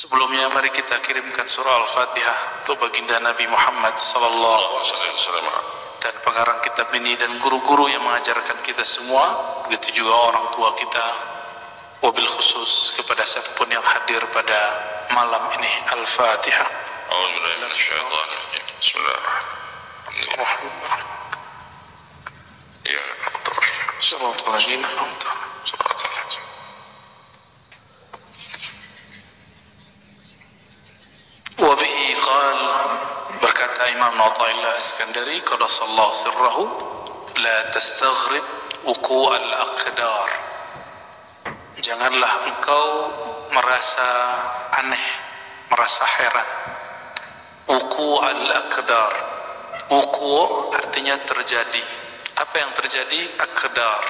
Sebelumnya mari kita kirimkan surah Al-Fatihah untuk baginda Nabi Muhammad sallallahu alaihi wasallam dan pengarang kitab ini dan guru-guru yang mengajarkan kita semua, begitu juga orang tua kita, wabil khusus kepada siapapun yang hadir pada malam ini. Al-Fatihah. A'udzubillahi minasyaitonir rajim. Bismillahirrahmanirrahim. Ya Rabbi. Shiratal ladzina Wabihi qal, berkata Imam Athaillah Iskandari qadasallahu sirrahu, la tastaghrib wuku' al-aqdar, janganlah engkau merasa aneh, merasa heran. Wuku' al-aqdar, wuku' artinya terjadi. Apa yang terjadi? Aqdar,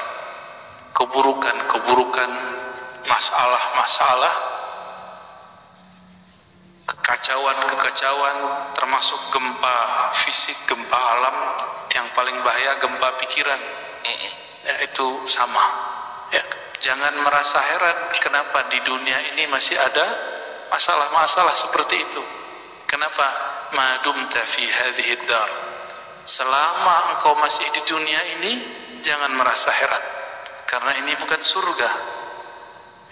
keburukan-keburukan, masalah-masalah, kekacauan-kekacauan, termasuk gempa fisik, gempa alam, yang paling bahaya gempa pikiran. Ya, itu sama. Ya, jangan merasa heran kenapa di dunia ini masih ada masalah-masalah seperti itu. Kenapa? Madumta fi hadhihi dar, selama engkau masih di dunia ini jangan merasa heran, karena ini bukan surga.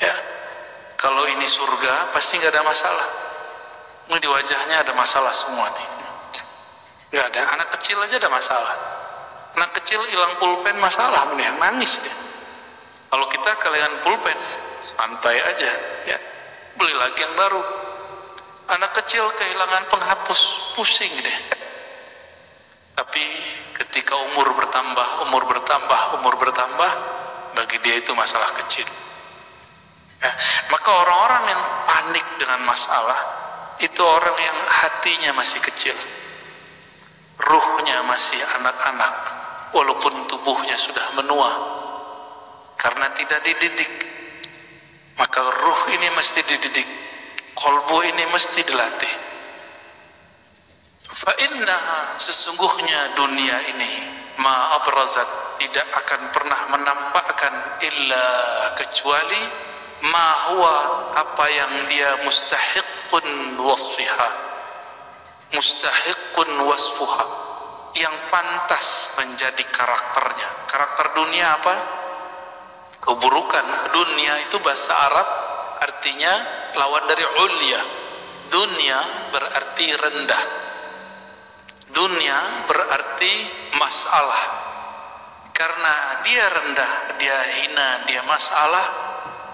Ya, kalau ini surga pasti nggak ada masalah. Ini di wajahnya ada masalah semua nih. Nggak ada. Anak kecil aja ada masalah. Anak kecil hilang pulpen masalah, nih nangis dia. Kalau kita kehilangan pulpen, santai aja, ya, beli lagi yang baru. Anak kecil kehilangan penghapus, pusing deh. Tapi ketika umur bertambah, bagi dia itu masalah kecil. Ya, maka orang-orang yang panik dengan masalah itu orang yang hatinya masih kecil, ruhnya masih anak-anak, walaupun tubuhnya sudah menua karena tidak dididik. Maka ruh ini mesti dididik, qalbu ini mesti dilatih. Fa innaha, sesungguhnya dunia ini, ma abrazat, tidak akan pernah menampakkan illa, kecuali ma huwa, apa yang dia mustahiqun wasfiha, mustahiqun wasfuha, yang pantas menjadi karakternya. Karakter dunia apa? Keburukan. Dunia itu bahasa Arab artinya lawan dari ulya. Dunia berarti rendah, dunia berarti masalah. Karena dia rendah, dia hina, dia masalah,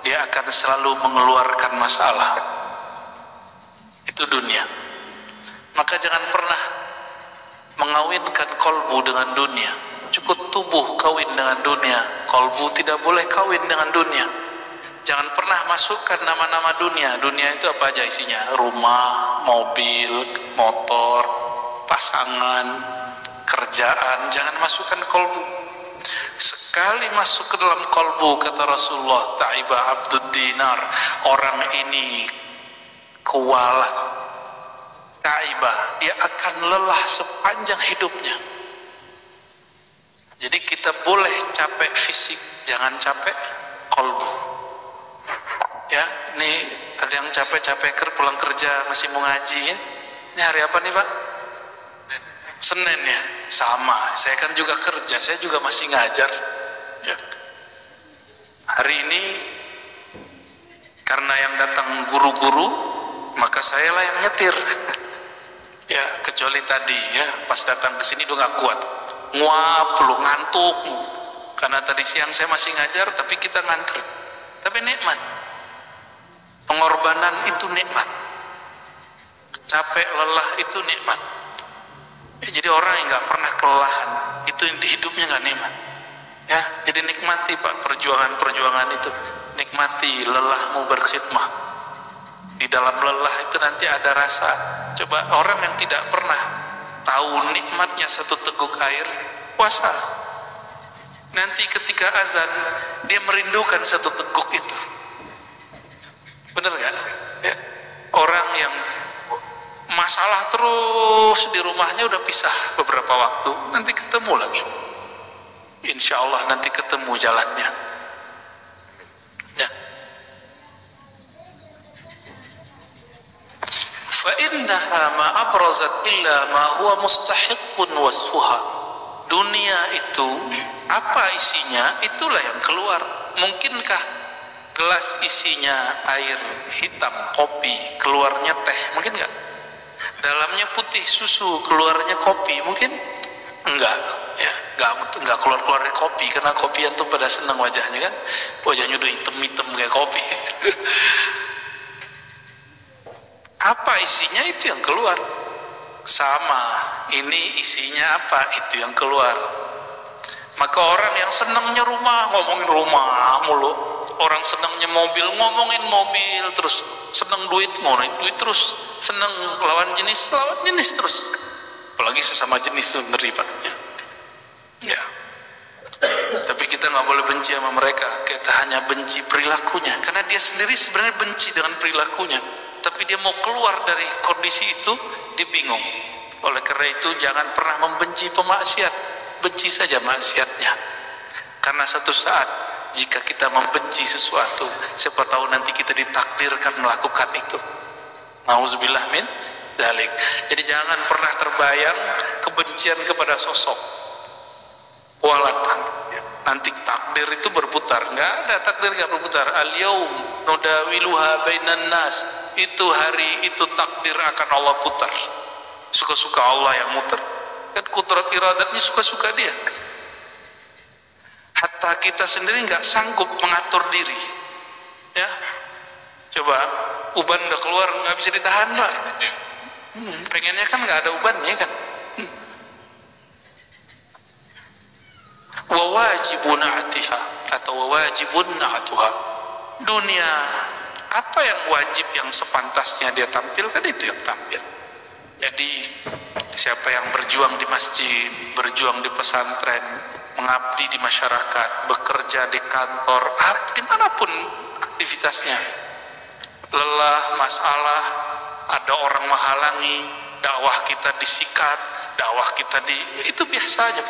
dia akan selalu mengeluarkan masalah. Itu dunia. Maka jangan pernah mengawinkan kolbu dengan dunia. Cukup tubuh kawin dengan dunia, kolbu tidak boleh kawin dengan dunia. Jangan pernah masukkan nama-nama dunia. Dunia itu apa aja isinya? Rumah, mobil, motor, pasangan, kerjaan. Jangan masukkan kolbu. Sekali masuk ke dalam kolbu, kata Rasulullah, ta'iba abdud dinar, orang ini kualat, ta'iba, dia akan lelah sepanjang hidupnya. Jadi kita boleh capek fisik, jangan capek kolbu. Ya, ini ada yang capek-capek pulang kerja masih mau ngaji, ya. Ini hari apa nih Pak? Senin ya, sama. Saya kan juga kerja, saya juga masih ngajar. Ya. Hari ini karena yang datang guru-guru, maka saya lah yang nyetir. Ya, kecuali tadi ya, pas datang ke sini udah nggak kuat, nguap, lu ngantuk. Karena tadi siang saya masih ngajar, tapi kita nganter. Tapi nikmat. Pengorbanan itu nikmat. Capek lelah itu nikmat. Ya, jadi orang yang nggak pernah kelelahan itu di hidupnya nggak nikmat. Ya, jadi nikmati Pak perjuangan-perjuangan itu. Nikmati lelahmu berkhidmah. Di dalam lelah itu nanti ada rasa. Coba orang yang tidak pernah tahu nikmatnya satu teguk air, puasa. Nanti ketika azan dia merindukan satu teguk itu. Bener nggak? Ya. Orang yang masalah terus di rumahnya udah pisah beberapa waktu, nanti ketemu lagi. Insya Allah nanti ketemu jalannya. Ya. fa innaha ma abrazat illa ma huwa mustahiqqun wasfuha. Dunia itu apa isinya, itulah yang keluar. Mungkinkah gelas isinya air hitam kopi, keluarnya teh? Mungkin nggak? Dalamnya putih susu, keluarnya kopi? Mungkin enggak, ya nggak keluar kopi, karena kopi antum pada senang wajahnya kan, wajahnya udah hitam kayak kopi. Apa isinya itu yang keluar. Sama, ini isinya apa, itu yang keluar. Maka orang yang senangnya rumah, ngomongin rumah mulu. Orang senangnya mobil, ngomongin mobil terus. Senang duit, ngomongin duit terus. Senang lawan jenis terus. Apalagi sesama jenis itu ngeri Pak. Ya. Tapi kita nggak boleh benci sama mereka. Kita hanya benci perilakunya, karena dia sendiri sebenarnya benci dengan perilakunya. Tapi dia mau keluar dari kondisi itu, dia bingung. Oleh karena itu jangan pernah membenci pemaksiat, benci saja maksiatnya. Karena satu saat jika kita membenci sesuatu, siapa tahu nanti kita ditakdirkan melakukan itu. Nauzubillah min dzalik. Jadi jangan pernah terbayang kebencian kepada sosok. Walat nanti takdir itu berputar. Nggak ada takdir nggak berputar. Al-yaum nudawiluha bainan nas. Itu hari itu takdir akan Allah putar. Suka-suka Allah yang muter. Kan kudrat iradatnya suka-suka dia. Hatta kita sendiri nggak sanggup mengatur diri. Ya, coba uban udah keluar nggak bisa ditahan Pak. Pengennya kan nggak ada ubannya kan. Wawajibun atiha atau wawajibun atuha. Dunia apa yang wajib, yang sepantasnya dia tampilkan, itu yang tampil. Jadi siapa yang berjuang di masjid, berjuang di pesantren, mengabdi di masyarakat, bekerja di kantor, dimanapun aktivitasnya, lelah, masalah, ada orang menghalangi, dakwah kita disikat, dakwah kita itu biasa aja.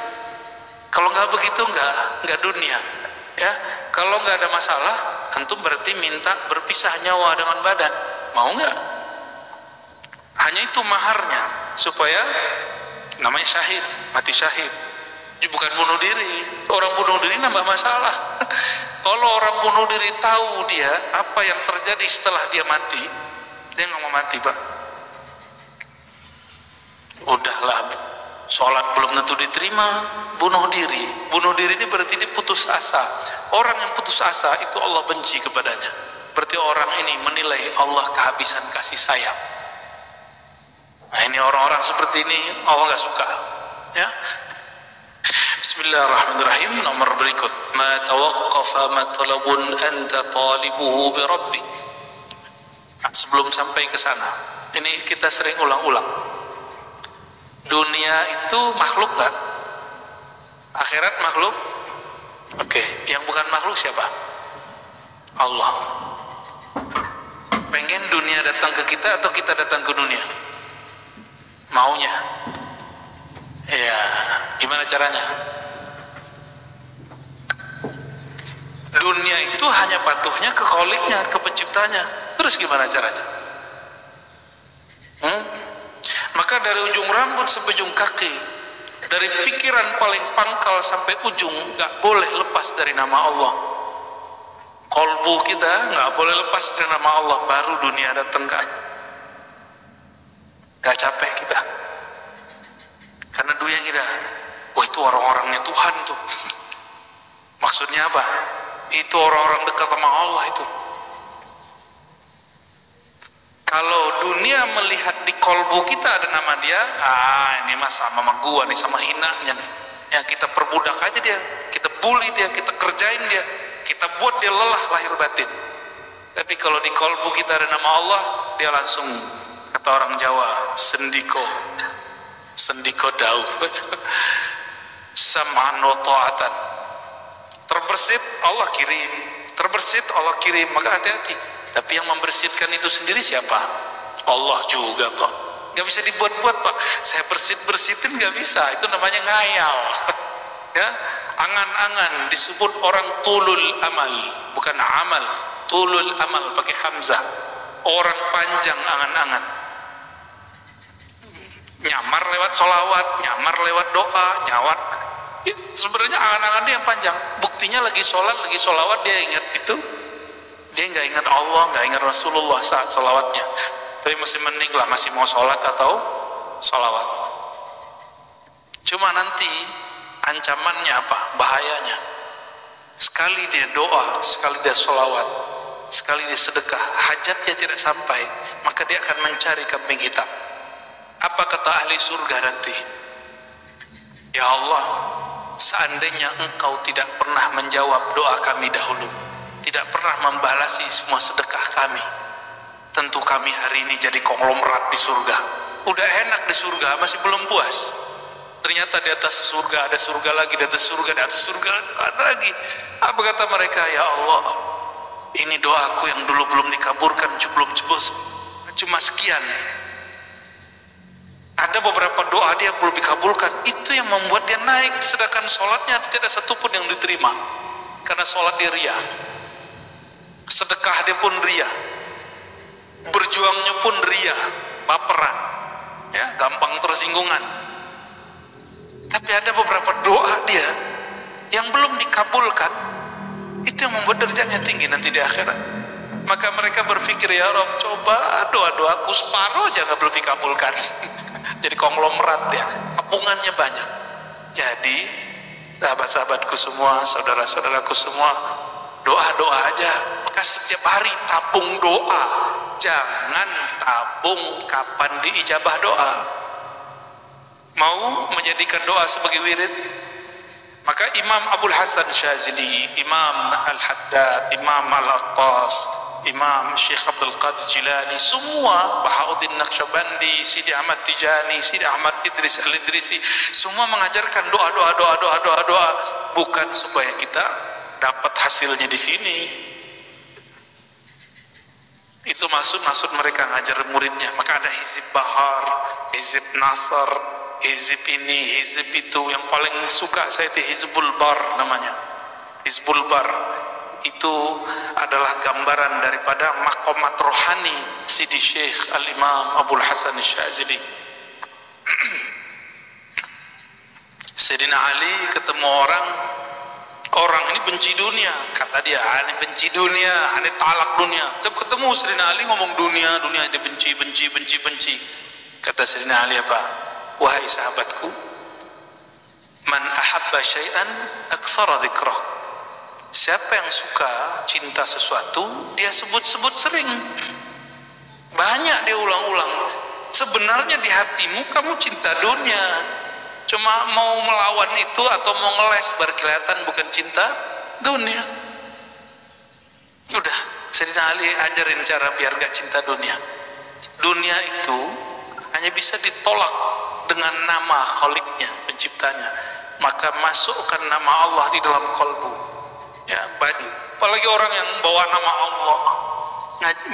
Kalau nggak begitu nggak dunia, ya. Kalau nggak ada masalah, antum berarti minta berpisah nyawa dengan badan, mau nggak? Hanya itu maharnya, supaya namanya syahid, mati syahid. Ini bukan bunuh diri. Orang bunuh diri nambah masalah. Kalau orang bunuh diri tahu dia apa yang terjadi setelah dia mati, dia nggak mau mati Pak. Udahlah, sholat belum tentu diterima, bunuh diri. Bunuh diri ini berarti dia putus asa. Orang yang putus asa itu Allah benci kepadanya. Berarti orang ini menilai Allah kehabisan kasih sayang. Nah ini orang-orang seperti ini Allah nggak suka. Ya. Bismillahirrahmanirrahim. Nomor berikut, ma tawaqqafa matlabun anta talibuhu bi rabbik. Nah, sebelum sampai ke sana, ini kita sering ulang-ulang. Dunia itu makhluk nggak? Akhirat makhluk? Oke, yang bukan makhluk siapa? Allah. Pengen dunia datang ke kita atau kita datang ke dunia? Maunya? Ya, gimana caranya? Dunia itu hanya patuhnya ke kholiknya, ke penciptanya. Terus gimana caranya? Maka dari ujung rambut sampai ujung kaki, dari pikiran paling pangkal sampai ujung, nggak boleh lepas dari nama Allah. Kolbu kita nggak boleh lepas dari nama Allah, baru dunia datang ke. Nggak capek kita, karena dunia kita, wah itu orang-orangnya Tuhan tuh. Maksudnya apa? Itu orang-orang dekat sama Allah itu. Kalau dunia melihat di kolbu kita ada nama dia, ini mah sama gua nih, sama hinanya nih. Ya kita perbudak aja dia, kita bully dia, kita kerjain dia, kita buat dia lelah lahir batin. Tapi kalau di kolbu kita ada nama Allah, dia langsung, kata orang Jawa, sendiko dauh. Sam'an wa ta'atan. Terbersit Allah kirim, terbersit Allah kirim, maka hati-hati. Tapi yang membersihkan itu sendiri siapa? Allah juga kok. Gak bisa dibuat-buat Pak. Saya bersihin gak bisa. Itu namanya ngayal. Ya, angan-angan disebut orang tulul amal, bukan amal. Tulul amal pakai hamzah. Orang panjang angan-angan. Nyamar lewat sholawat, nyamar lewat doa, nyawat. Ya, sebenarnya angan-angan dia yang panjang. Buktinya lagi sholat, lagi sholawat dia ingat itu. Dia nggak ingat Allah, nggak ingat Rasulullah saat sholawatnya. Tapi masih mending lah, masih mau sholat atau sholawat. Cuma nanti ancamannya apa? Bahayanya. Sekali dia doa, sekali dia sholawat, sekali dia sedekah, hajatnya tidak sampai, maka dia akan mencari kambing hitam. Apa kata ahli surga nanti? Ya Allah, seandainya engkau tidak pernah menjawab doa kami dahulu, tidak pernah membalasi semua sedekah kami, tentu kami hari ini jadi konglomerat di surga. Udah enak di surga, masih belum puas. Ternyata di atas surga ada surga lagi, di atas surga, di atas surga ada lagi. Apa kata mereka? Ya Allah, ini doaku yang dulu belum dikabulkan, cuma sekian. Ada beberapa doa dia belum dikabulkan, itu yang membuat dia naik. Sedangkan sholatnya tidak satupun yang diterima, karena sholat dia ria, sedekah dia pun ria, berjuangnya pun ria, baperan, ya, gampang tersinggungan. Tapi ada beberapa doa dia yang belum dikabulkan, itu yang membuat derajatnya tinggi nanti di akhirat. Maka mereka berpikir, ya Rob, coba doa-doaku separuh aja nggak belum dikabulkan. Jadi konglomerat ya, tabungannya banyak. Jadi sahabat-sahabatku semua, saudara-saudaraku semua, doa-doa aja. Maka setiap hari tabung doa, jangan tabung kapan diijabah doa. Mau menjadikan doa sebagai wirid? Maka Imam Abul Hasan Syazili, Imam Al-Haddad, Imam Al-Attas, Imam Syekh Abdul Qadir Jilani, semua, Bahauddin Naqsyabandi, Sidi Ahmad Tijani, Sidi Ahmad Idris Al-Idrisi, semua mengajarkan doa, bukan supaya kita dapat hasilnya di sini. Itu maksud mereka ngajar muridnya. Maka ada Hizib Bahar, Hizib Nasr, Hizib ini, Hizib itu. Yang paling suka saya itu Hizbul Bar namanya. Hizbul Bar itu adalah gambaran daripada maqamat rohani Sidi Syekh Al-Imam Abul Hasan Syazili. Sayyidina Ali ketemu orang ini benci dunia, kata dia, ini benci dunia, ini talak dunia. Tapi ketemu Sayyidina Ali ngomong dunia dia benci. Kata Sayyidina Ali apa? Wahai sahabatku, man ahabba syai'an aktsara dzikrah. Siapa yang suka cinta sesuatu, dia sebut-sebut sering, banyak dia ulang-ulang. Sebenarnya di hatimu kamu cinta dunia, cuma mau melawan itu atau mau ngeles berkelihatan bukan cinta dunia. Udah, Sayyidina Ali ajarin cara biar gak cinta dunia. Dunia itu hanya bisa ditolak dengan nama Khaliknya, penciptanya. Maka masukkan nama Allah di dalam kalbu. Ya, bagi apalagi orang yang bawa nama Allah,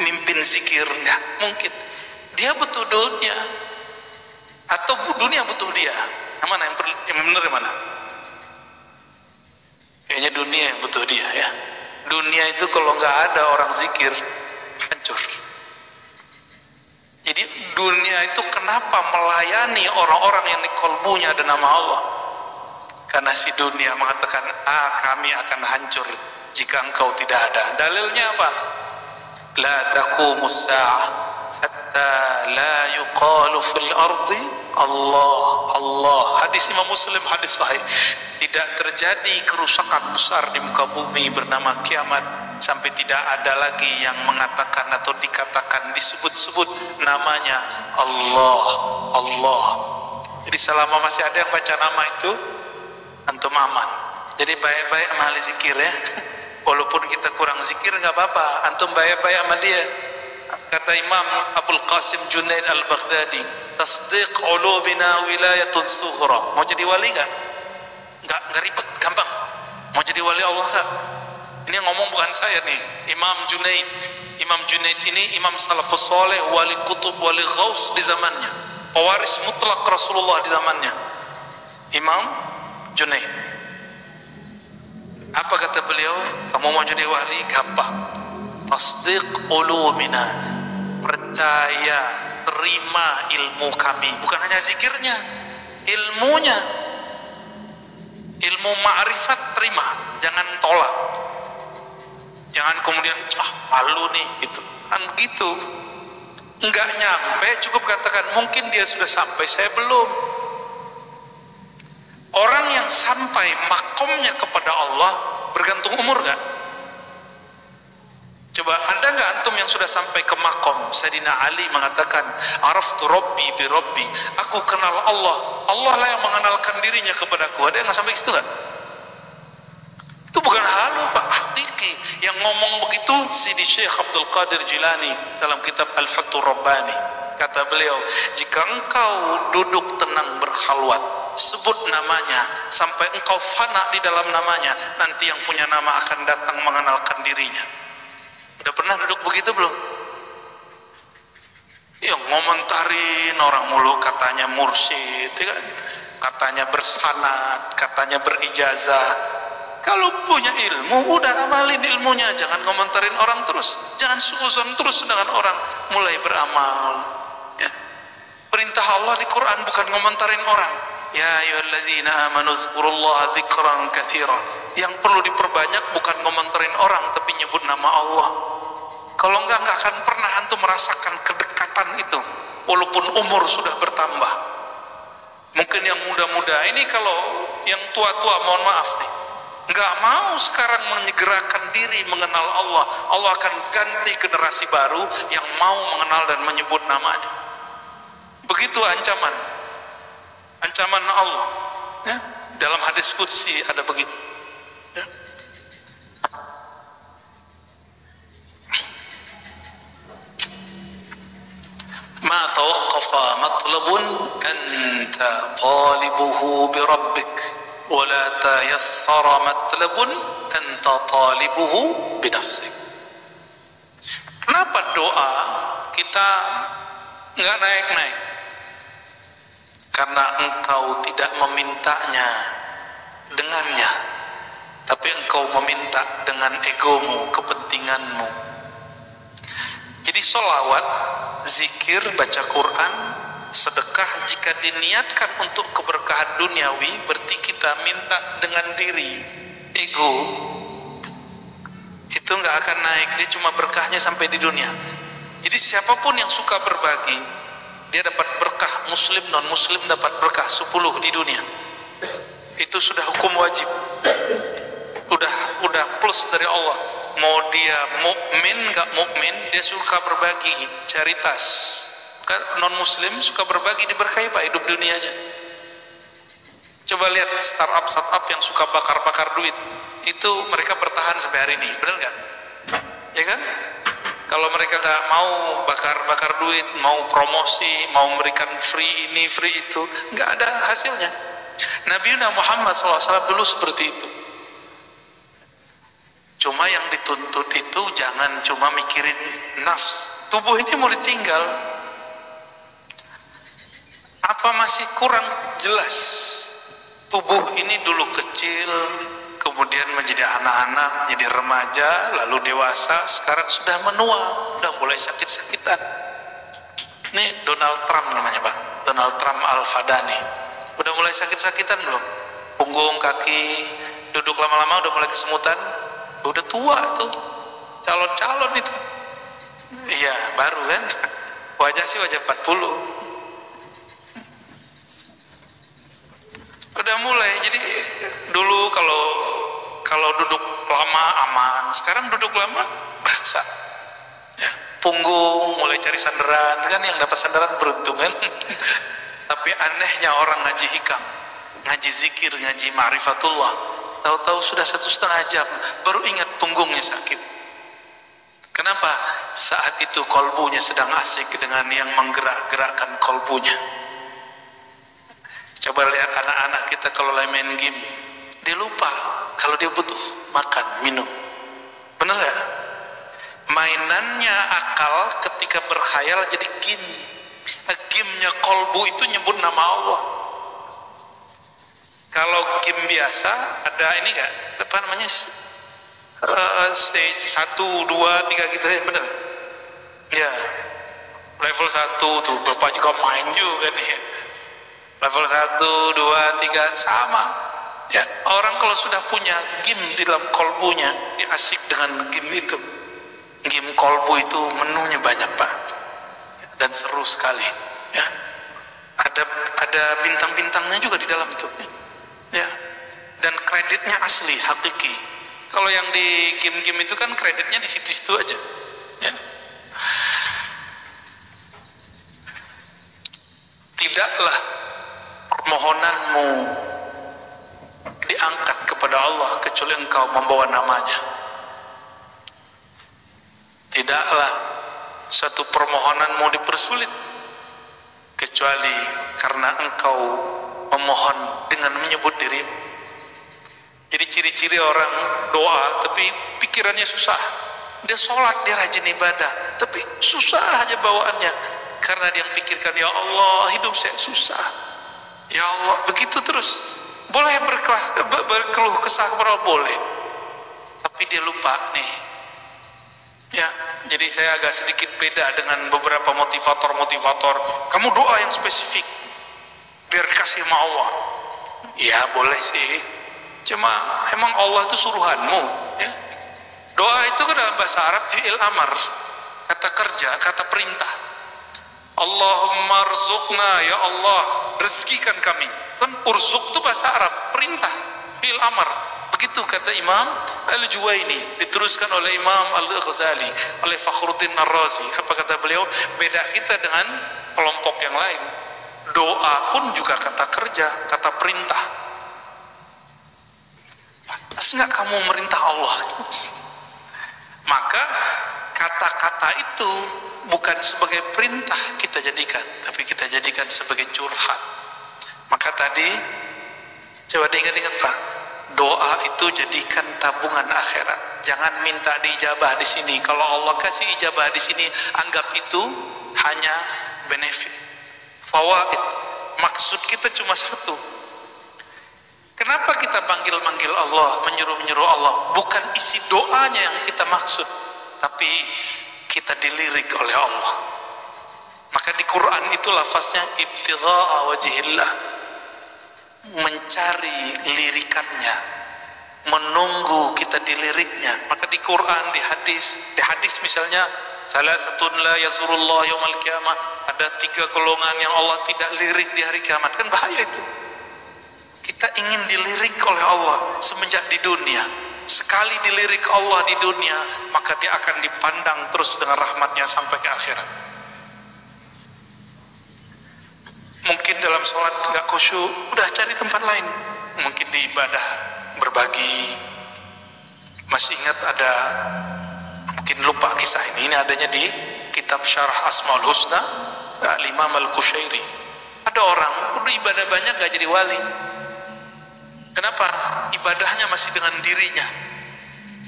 mimpin zikir, nggak mungkin. Dia butuh dunia, atau dunia butuh dia. Yang mana yang benar yang mana? Kayaknya dunia yang butuh dia ya. Dunia itu kalau nggak ada orang zikir, hancur. Jadi dunia itu kenapa melayani orang-orang yang di kalbunya ada nama Allah? Karena si dunia mengatakan, kami akan hancur jika engkau tidak ada. Dalilnya apa? La taqumus sa'ah hatta la yuqalu fil ardi Allah. Hadis Imam Muslim, hadis sahih. Tidak terjadi kerusakan besar di muka bumi bernama kiamat sampai tidak ada lagi yang mengatakan atau dikatakan, disebut-sebut namanya Allah. Jadi selama masih ada yang baca nama itu, antum aman. Jadi baik-baik sama ahli zikir ya. Walaupun kita kurang zikir nggak apa-apa, antum baik-baik sama dia. Kata Imam Abul Qasim Junaid Al-Baghdadi, tasdiq ulubina wilayatun sughra. Mau jadi wali nggak ribet, gampang. Mau jadi wali Allah nggak? Ini yang ngomong bukan saya nih, Imam Junaid ini imam salafus soleh, wali kutub, wali ghaus di zamannya, pewaris mutlak Rasulullah di zamannya, Imam Junaid. Apa kata beliau? Kamu mau jadi wali? Gampang. Tasdiq ulumina, percaya terima ilmu kami. Bukan hanya zikirnya, ilmunya, ilmu ma'rifat terima, jangan tolak. Jangan kemudian malu nih gitu, kan gitu. Enggak nyampe, cukup katakan mungkin dia sudah sampai, saya belum. Orang yang sampai makomnya kepada Allah bergantung umur gak? Coba ada nggak antum yang sudah sampai ke makom? Sayyidina Ali mengatakan, araftu rabbi bi rabbi, aku kenal Allah, Allah lah yang mengenalkan dirinya kepadaku. Ada yang nggak sampai situ nggak? Itu bukan halu Pak, hakiki. Yang ngomong begitu Sidi Syekh Abdul Qadir Jilani dalam kitab Al-Fathur Rabbani. Kata beliau, jika engkau duduk tenang berkhalwat, sebut namanya sampai engkau fana di dalam namanya, nanti yang punya nama akan datang mengenalkan dirinya. Udah pernah duduk begitu belum? Ya ngomentarin orang mulu, katanya mursyid, ya kan? Katanya bersanad, katanya berijazah. Kalau punya ilmu, udah amalin ilmunya, jangan ngomentarin orang terus, jangan suuzon terus dengan orang, mulai beramal. Ya. Perintah Allah di Quran bukan ngomentarin orang. Ya ayyuhalladzina amanu dzkurullaha dzikran katsira. Yang perlu diperbanyak bukan ngomentarin orang, tapi nyebut nama Allah. Kalau enggak akan pernah antum merasakan kedekatan itu, walaupun umur sudah bertambah. Mungkin yang muda-muda ini, kalau yang tua-tua mohon maaf nih, nggak mau sekarang menyegerakan diri mengenal Allah, Allah akan ganti generasi baru yang mau mengenal dan menyebut namanya. Begitu ancaman Allah, ya? Dalam hadis qudsi ada begitu, ya? Ma tawaqqafa matlabun anta talibuhu bi rabbik wala tayassara matlabun anta talibuhu binafsik. Kenapa doa kita nggak naik-naik? Karena engkau tidak memintanya dengannya, tapi engkau meminta dengan egomu, kepentinganmu. Jadi sholawat, zikir, baca Quran, sedekah jika diniatkan untuk keberkahan duniawi, berarti kita minta dengan diri, ego itu nggak akan naik, dia cuma berkahnya sampai di dunia. Jadi siapapun yang suka berbagi, dia dapat berkah, muslim non muslim dapat berkah 10 di dunia. Itu sudah hukum wajib, udah plus dari Allah. Mau dia mukmin nggak mukmin, dia suka berbagi, caritas. Non muslim suka berbagi, diberkahi Pak hidup dunianya. Coba lihat startup yang suka bakar duit, itu mereka bertahan sampai hari ini, benar nggak? Ya kan? Kalau mereka nggak mau bakar duit, mau promosi, mau memberikan free ini free itu, nggak ada hasilnya. Nabi Muhammad SAW dulu seperti itu. Cuma yang dituntut itu jangan cuma mikirin nafs, tubuh ini mau ditinggal. Apa masih kurang jelas? Tubuh ini dulu kecil, kemudian menjadi anak-anak, jadi remaja, lalu dewasa, sekarang sudah menua, sudah mulai sakit-sakitan. Ini Donald Trump namanya Pak, Donald Trump Al-Fadani. Udah mulai sakit-sakitan belum? Punggung, kaki, duduk lama-lama udah mulai kesemutan. Udah tua tuh, calon-calon itu. Iya, baru kan? Wajah sih wajah 40. Udah mulai, jadi dulu kalau duduk lama aman, sekarang duduk lama berasa. Ya, punggung mulai cari sandaran, kan yang dapat sandaran beruntung kan. Tapi anehnya orang ngaji hikam, ngaji zikir, ngaji ma'rifatullah, tahu-tahu sudah 1,5 jam baru ingat punggungnya sakit. Kenapa? Saat itu kolbunya sedang asik dengan yang menggerak-gerakkan kolbunya. Coba lihat anak-anak kita kalau lagi main game, dia lupa kalau dia butuh makan, minum. Bener ya? Mainannya akal ketika berkhayal jadi game. Game-nya kolbu itu nyebut nama Allah. Kalau game biasa ada ini enggak? Apa namanya? Stage 1, 2, 3 gitu ya, bener? Ya. Level 1 tuh Bapak juga main juga nih. Level 1, 2, 3 sama. Ya, orang kalau sudah punya game di dalam kolbunya, dia asik dengan game itu. Game kolbu itu menunya banyak, Pak. Dan seru sekali, ya. Ada bintang-bintangnya juga di dalam itu. Ya. Dan kreditnya asli, hakiki. Kalau yang di game-game itu kan kreditnya di situ-situ aja. Ya. Tidaklah permohonanmu diangkat kepada Allah kecuali engkau membawa namanya. Tidaklah satu permohonanmu dipersulit kecuali karena engkau memohon dengan menyebut dirimu. Jadi ciri-ciri orang doa tapi pikirannya susah. Dia sholat, dia rajin ibadah, tapi susah aja bawaannya. Karena dia pikirkan, ya Allah, hidup saya susah. Ya Allah, begitu terus. Boleh berkeluh kesah kepada Allah, boleh. Tapi dia lupa nih. Ya, jadi saya agak sedikit beda dengan beberapa motivator. Kamu doa yang spesifik, biar dikasih sama Allah. Ya, boleh sih. Cuma emang Allah itu suruhanmu, ya. Doa itu kan dalam bahasa Arab fi'il amar, kata kerja, kata perintah. Allahumma rzuqna, ya Allah, rezekikan kami. Kan urzuk itu bahasa Arab, perintah, fi'il amar. Begitu kata Imam Al-Juwaini, diteruskan oleh Imam Al-Ghazali, oleh Fakhruddin Ar-Razi. Apa kata beliau? Beda kita dengan kelompok yang lain. Doa pun juga kata kerja, kata perintah. Pantas nggak kamu merintah Allah? Maka kata-kata itu bukan sebagai perintah kita jadikan, tapi kita jadikan sebagai curhat. Maka tadi coba diingat-ingat, Pak, doa itu jadikan tabungan akhirat. Jangan minta diijabah di sini. Kalau Allah kasih ijabah di sini, anggap itu hanya benefit, fawaid. Maksud kita cuma satu. Kenapa kita manggil-manggil Allah, menyuruh-menyuruh Allah? Bukan isi doanya yang kita maksud, tapi kita dilirik oleh Allah. Maka di Quran itu lafaznya ibtigha'a wajhillah, mencari lirikannya, menunggu kita diliriknya. Maka di Quran, di hadis misalnya, salah satu la yazurullah yaumal qiyamah, ada 3 golongan yang Allah tidak lirik di hari kiamat. Kan bahaya itu. Kita ingin dilirik oleh Allah semenjak di dunia. Sekali dilirik Allah di dunia, maka dia akan dipandang terus dengan rahmatnya sampai ke akhirat. Mungkin dalam sholat nggak khusyuk, udah cari tempat lain. Mungkin di ibadah berbagi. Masih ingat ada, mungkin lupa kisah ini adanya di kitab Syarah Asmaul Husna Al-Imam Al-Qushairi. Ada orang udah ibadah banyak nggak jadi wali. Kenapa? Ibadahnya masih dengan dirinya,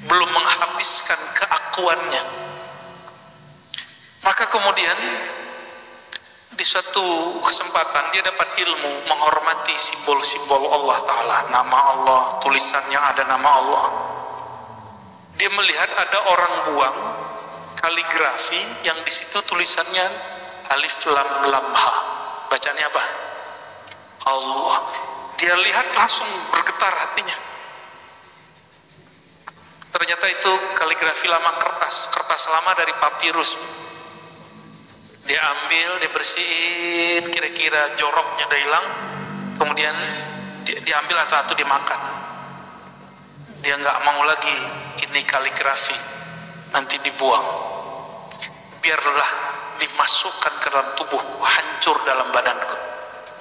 belum menghabiskan keakuannya. Maka kemudian di suatu kesempatan dia dapat ilmu menghormati simbol-simbol Allah Ta'ala, nama Allah, tulisannya ada nama Allah. Dia melihat ada orang buang kaligrafi yang di situ tulisannya alif lam lam ha. Bacanya apa? Allah. Dia lihat langsung bergetar hatinya. Ternyata itu kaligrafi lama, kertas lama dari papirus. Dia ambil, dia bersihin, kira-kira joroknya udah hilang, kemudian dia ambil atau dimakan. Dia nggak mau lagi ini kaligrafi, nanti dibuang. Biarlah dimasukkan ke dalam tubuh, hancur dalam badanku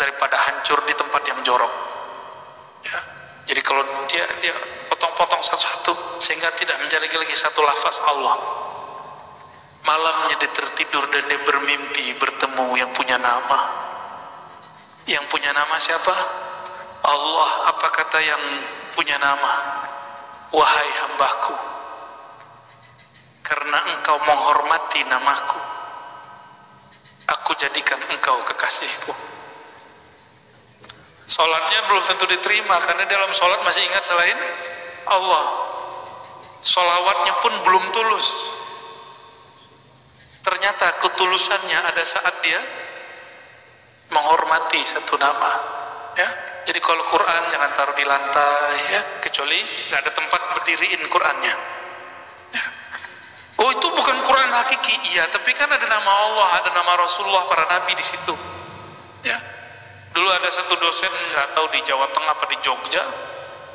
daripada hancur di tempat yang jorok. Ya. Jadi kalau dia potong-potong satu-satu sehingga tidak menjadi lagi satu lafaz Allah. Malamnya dia tertidur dan dia bermimpi bertemu yang punya nama. Yang punya nama siapa? Allah. Apa kata yang punya nama? Wahai hambaku, karena engkau menghormati namaku, aku jadikan engkau kekasihku. Sholatnya belum tentu diterima karena dalam sholat masih ingat selain Allah. Sholawatnya pun belum tulus. ternyata ketulusannya ada saat dia menghormati satu nama, ya. Jadi kalau Quran jangan taruh di lantai, ya, kecuali nggak ada tempat berdiriin Qurannya. Ya. Oh, itu bukan Quran hakiki, iya, tapi kan ada nama Allah, ada nama Rasulullah, para nabi di situ. Ya. Dulu ada satu dosen, nggak tahu di Jawa Tengah apa di Jogja,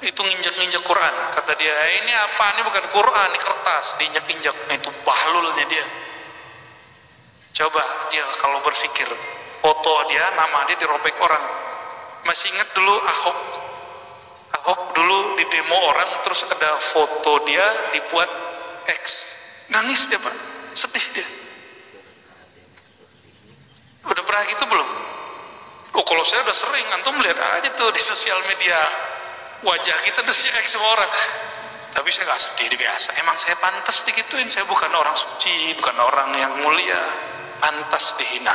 itu nginjek-nginjek Quran. Kata dia, ini apa? Ini bukan Quran, ini kertas, diinjek-injek. Nah, itu bahlulnya dia. Coba dia kalau berpikir, foto dia, nama dia dirobek orang. Masih ingat dulu Ahok dulu di demo orang, terus ada foto dia dibuat X. Nangis dia, Pak, sedih dia. Udah pernah gitu belum? Oh, kalau saya udah sering, antum lihat aja tuh di sosial media, wajah kita terus X semua orang. Tapi saya nggak sedih, biasa. Emang saya pantas digituin, saya bukan orang suci, bukan orang yang mulia, pantas dihina.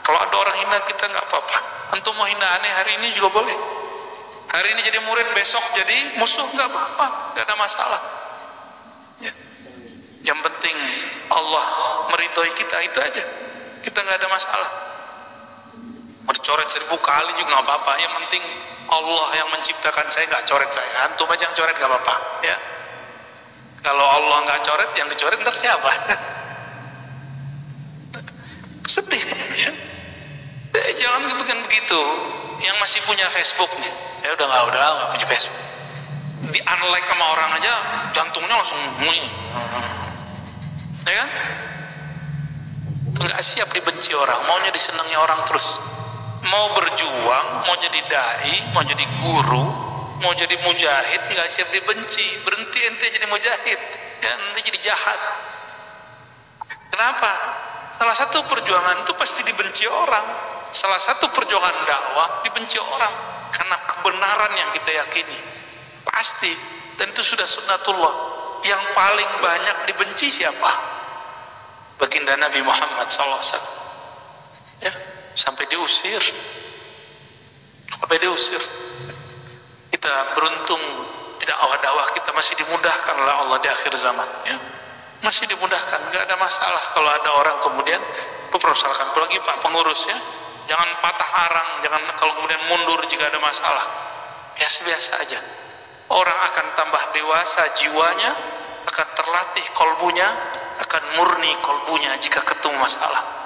Kalau ada orang hina kita nggak apa-apa. Antum mau hina aneh hari ini juga boleh. Hari ini jadi murid, besok jadi musuh, nggak apa-apa, nggak ada masalah. Ya. Yang penting Allah meridhoi kita, itu aja. Kita nggak ada masalah. Mau dicoret 1000 kali juga nggak apa-apa. Yang penting Allah yang menciptakan saya nggak coret saya. Antum aja yang coret nggak apa-apa. Ya. Kalau Allah nggak coret, yang dicoret ntar siapa? Sedih. Ya. Jangan bikin begitu. Yang masih punya Facebook nih, saya udah nggak punya Facebook. Di unlike sama orang aja, jantungnya langsung bunyi. Ya kan? Nggak siap dibenci orang, maunya disenangi orang terus. Mau berjuang, mau jadi dai, mau jadi guru, mau jadi mujahid, nggak siap dibenci. Berhenti ente jadi mujahid, ya nanti jadi jahat. Kenapa? Salah satu perjuangan itu pasti dibenci orang. Salah satu perjuangan dakwah dibenci orang karena kebenaran yang kita yakini. Pasti, dan itu sudah sunnatullah. Yang paling banyak dibenci siapa? Baginda Nabi Muhammad SAW. Ya, sampai diusir. Kita beruntung di dakwah kita masih dimudahkan oleh Allah di akhir zaman, ya. Masih dimudahkan, nggak ada masalah kalau ada orang kemudian mempersoalkan. Apalagi Pak pengurus, ya, jangan patah arang, jangan kalau kemudian mundur jika ada masalah. Biasa-biasa aja. Orang akan tambah dewasa jiwanya, akan terlatih kolbunya, akan murni kolbunya jika ketemu masalah.